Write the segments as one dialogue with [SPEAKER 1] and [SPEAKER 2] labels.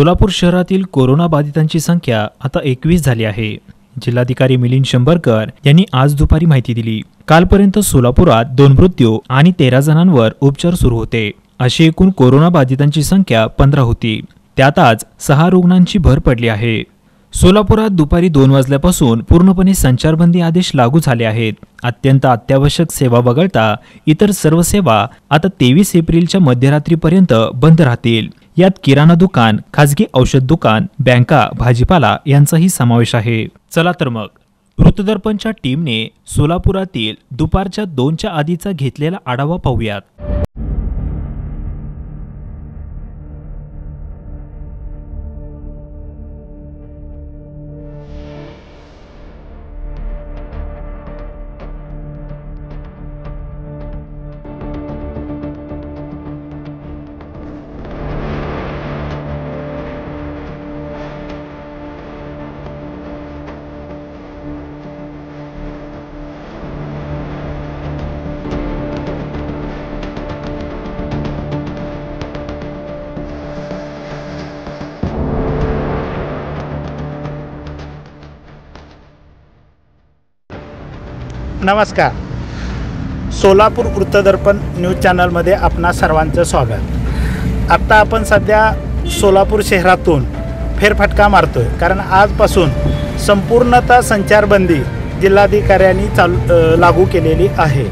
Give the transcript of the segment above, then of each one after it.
[SPEAKER 1] सोलापूर शहरातील कोरोना बाधितांची संख्या आता 21 झाली आहे। जिल्हाधिकारी मिलिंद शंभरकर यांनी आज दुपारी माहिती दिली। कालपर्यंत सोलापुरात 2 मृत्यू आणि 13 जणांवर उपचार सुरू होते। अशी एकूण कोरोना बाधितांची संख्या 15 होती। त्यात आज 6 रुग्णांची भर पडली आहे। सोलापुरात दुपारी 2 वाजल्यापासून पूर्णपणे संचारबंदी आदेश लागू झाले आहेत। अत्यंत अत्यावश्यक सेवा वगळता इतर सर्व सेवा आता 23 एप्रिलच्या मध्यरात्रीपर्यंत बंद राहतील। यात किराणा दुकान, खासगी औषध दुकान, बँका, भाजीपाला यांचाही समावेश आहे। चला तर मग वृत्तदर्पणच्या टीमने सोलापुरातील दुपारच्या 2च्या आधीचा घेतलेला आढावा पाहूयात।
[SPEAKER 2] नमस्कार, सोलापूर वृत्तदर्पण न्यूज चॅनलमध्ये आपणा सर्वांचं स्वागत। आता आपण सध्या सोलापूर शहरातून फेरफटका मारतोय, कारण आजपासून संपूर्णतः संचारबंदी जिल्हाधिकाऱ्यांनी लागू केलेली आहे।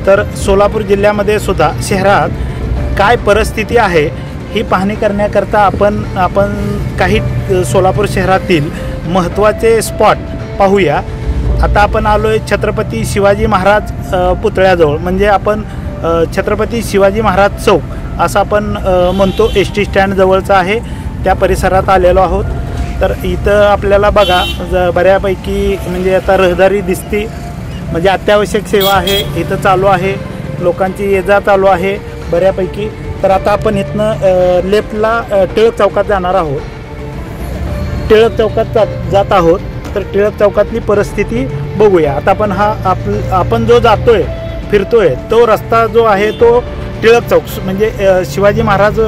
[SPEAKER 2] तर सोलापूर जिल्ह्यामध्ये सुद्धा शहरात काय परिस्थिती आहे ही पाहणी करण्याकरता आपण काही सोलापूर शहरातील महत्त्वाचे स्पॉट पाहूया। आता आपण आलोय छत्रपती शिवाजी महाराज पुतळ्याजवळ, म्हणजे आपण छत्रपती शिवाजी महाराज चौक असं आपण म्हणतो, एसटी स्टँड जवळचा आहे, त्या परिसरात आलेलो आहोत। तर इथं आपल्याला बघा बऱ्यापैकी म्हणजे आता रहदारी दिसती, म्हणजे अत्यावश्यक सेवा आहे इथं चालू आहे, लोकांची ये जा चालू आहे बऱ्यापैकी। तर आता आपण इथनं लेफ्टला टिळक चौकात जाणार आहोत, टिळक चौकात जात आहोत। तर टिळक चौकातली परिस्थिती बघूया। आता आपण जो जातोय फिरतोय तो रस्ता जो आहे तो टिळक चौक, म्हणजे शिवाजी महाराज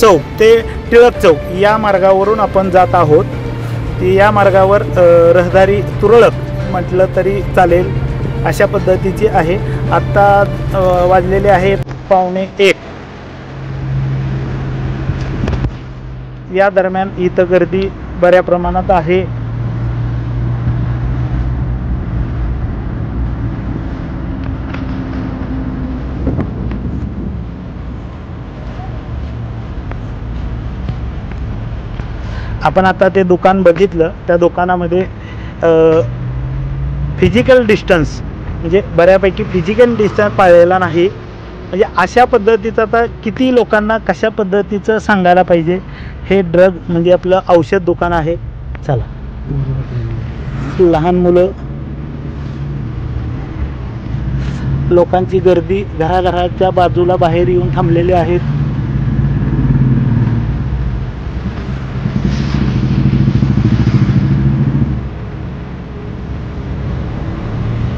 [SPEAKER 2] चौक ते टिळक चौक या मार्गावरून आपण जात आहोत। या मार्गावर रहदारी तुरळक म्हटलं तरी चालेल अशा पद्धतीची आहे। आत्ता वाजलेले आहेत 12:45। या दरम्यान इथं गर्दी बऱ्या प्रमाणात आहे। आपण आता ते दुकान बघितलं, त्या दुकानामध्ये फिजिकल डिस्टन्स म्हणजे बऱ्यापैकी फिजिकल डिस्टन्स पाळलेला नाही। म्हणजे अशा पद्धतीचं आता किती लोकांना कशा पद्धतीचं सांगायला पाहिजे। हे ड्रग म्हणजे आपलं औषध दुकान आहे। चला, लहान मुलं, लोकांची गर्दी घराघराच्या बाजूला बाहेर येऊन थांबलेले आहेत।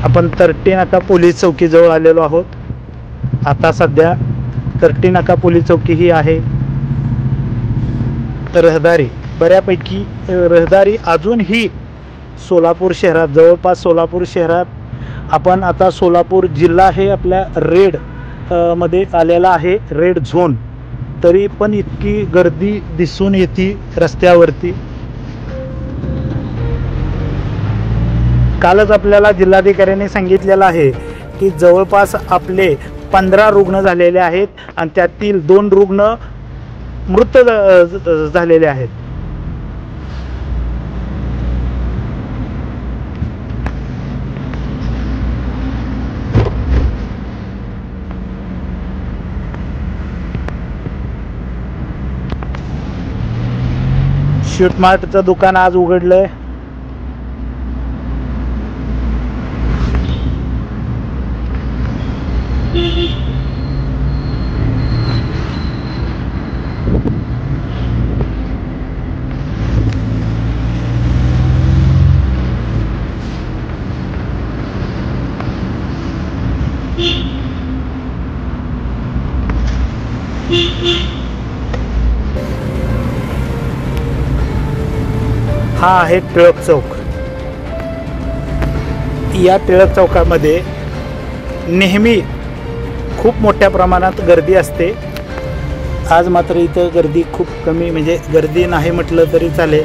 [SPEAKER 2] आपण तरटी नाका पोलीस चौकीजवळ आलेलो आहोत। आता सध्या तरटी नाका पोलीस चौकी ही आहे। रहदारी बऱ्यापैकी रहदारी अजूनही सोलापूर शहरात, जवळपास सोलापूर शहरात आपण आता सोलापूर जिल्हा हे आपल्या रेड मध्ये आलेला आहे, रेड झोन, तरी पण इतकी गर्दी दिसून येते रस्त्यावरती। कालच आपल्याला जिल्हाधिकाऱ्यांनी सांगितलेलं आहे की जवळपास आपले 15 रुग्ण झालेले आहेत आणि त्यातील 2 रुग्ण मृत झालेले आहेत। शूटमार्टचं दुकान आज उघडलंय। हा आहे टिळक चौक. या टिळक चौकामध्ये नेहमी खूप मोठ्या प्रमाणात गर्दी असते. आज मात्र इथं गर्दी खूप कमी, म्हणजे गर्दी नाही म्हटलं तरी चालेल,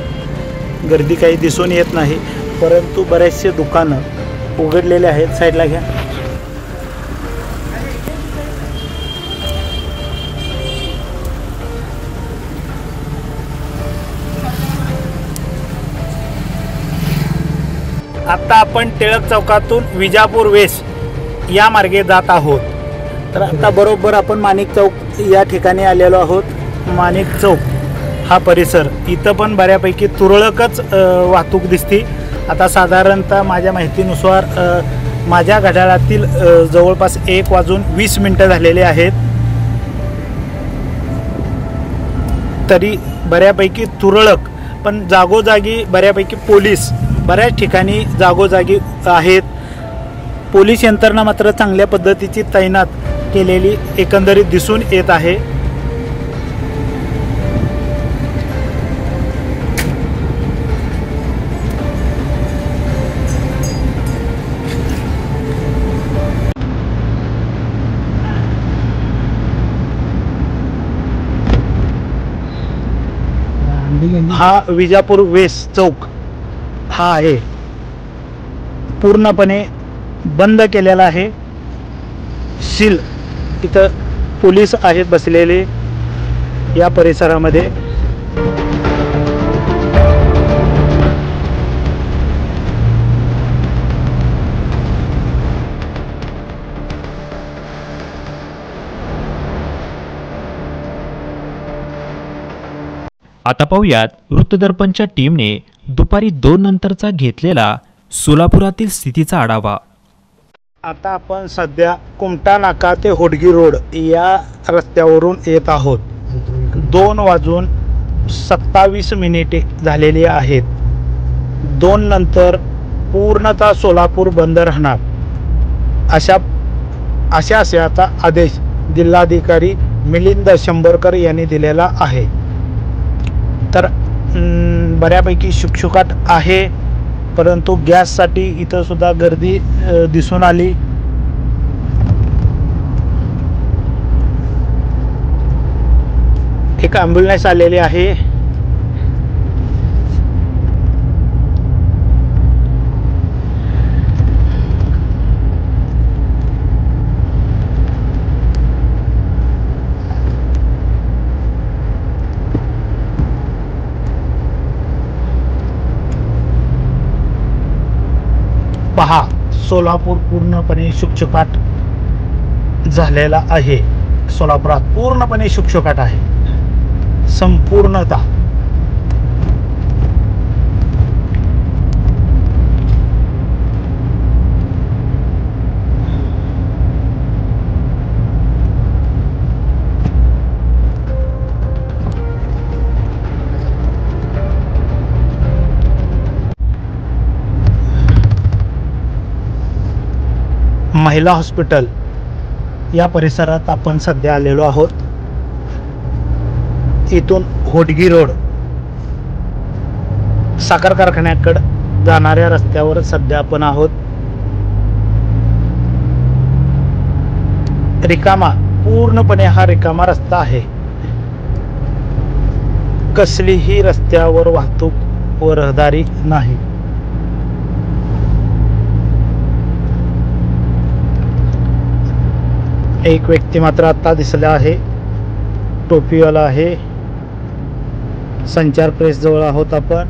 [SPEAKER 2] गर्दी काही दिसून येत नाही. परंतु बरेचसे दुकानं उघडलेले आहेत. साईडला घ्या. आता आपण टिळक चौकातून विजापूर वेस्ट या मार्गे जात आहोत. तर आता बरोबर आपण माणिक चौक या ठिकाणी आलेलो आहोत. माणिक चौक हा परिसर, इथं पण बऱ्यापैकी तुरळकच वाहतूक दिसते. आता साधारणतः माझ्या माहितीनुसार माझ्या घड्याळातील जवळपास 1:20 झालेले आहेत. तरी बऱ्यापैकी तुरळक, पण जागोजागी बऱ्यापैकी पोलीस बऱ्याच ठिकाणी जागोजागी आहेत. पोलीस यंत्रणा मात्र चांगल्या पद्धतीची तैनात केलेली एकंदरीत दिसून येत आहे. हा विजापूर वेस्ट चौक हा आहे, पूर्णपणे बंद केलेला आहे. सील, इथं पोलीस आहेत बसलेले या परिसरामध्ये.
[SPEAKER 1] आता पाहूयात वृत्तदर्पणच्या टीमने दुपारी 2 नंतरचा घेतलेला सोलापुरातील स्थितीचा आढावा.
[SPEAKER 2] आता आपण सध्या कुमटा नाका ते होडगी रोड या रस्त्यावरून येत आहोत. 2:27 झालेली आहेत. 2 नंतर पूर्णतः सोलापूर बंद राहणार अशाचा आदेश जिल्हाधिकारी मिलिंद शंभरकर यांनी दिलेला आहे. तर बऱ्यापैकी शुकशुकाट आहे, परंतु गॅससाठी इथं सुद्धा गर्दी दिसून आली. एक ॲम्ब्युलन्स आलेली आहे. पहा, सोलापूर पूर्णपणे शुकशुकाट झालेला आहे. सोलापुरात पूर्णपणे शुकशुकाट आहे, संपूर्णतः. महिला हॉस्पिटल या परिसरात आपण सध्या आलेलो आहोत. इथून होडगी रोड साखर कारखान्याकडे जाणाऱ्या रस्त्यावर सध्या आपण आहोत. रिकामा, पूर्णपणे हा रिकामा रस्ता आहे. कसलीही रस्त्यावर वाहतूक व रहदारी नाही. एक व्यक्ती मात्र आता दिसला आहे, टोपीवाला आहे. संचार प्रेस जवळ आहोत आपण.